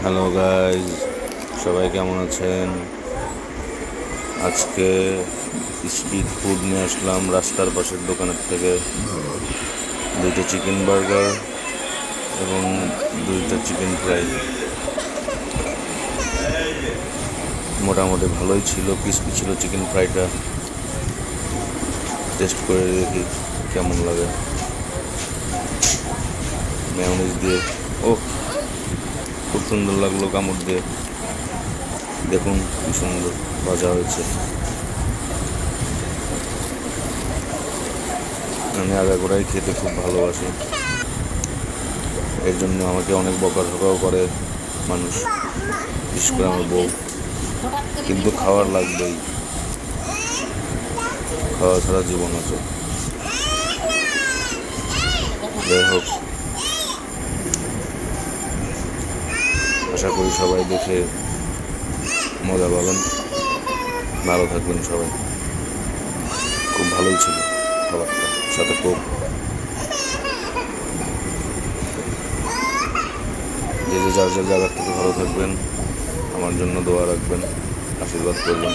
Hello guys, সবাই কেমন আছেন? আজকে স্ট্রিট ফুড নিয়ে আসলাম রাস্তার পাশের দোকানের থেকে। 2টা চিকেন বার্গার এবং 2টা চিকেন ফ্রাই। মোটামুটি ভালোই ছিল, ক্রিস্পি ছিল চিকেন ফ্রাইটা। টেস্ট করে দেখি কেমন লাগে। মেয়োনিজ দিয়ে ও খুব সুন্দর লাগলো কামড় দিয়ে। দেখুন কি সুন্দর ভাজা হয়েছে। আমি আগাগোড়াই খেতে খুব ভালোবাসি, এর জন্য আমাকে অনেক বকাঝকাও করে মানুষ, বিশেষ করে আমার বউ। কিন্তু খাওয়ার লাগবেই, খাওয়া ছাড়া জীবন আছে। যাই হোক, আশা করি সবাই দেখে মজা পাবেন। ভালো থাকবেন সবাই। খুব ভালোই ছিল খাবারটা, সাথে কোক। যে যার যার জায়গার থেকে ভালো থাকবেন, আমার জন্য দোয়া রাখবেন, আশীর্বাদ করবেন।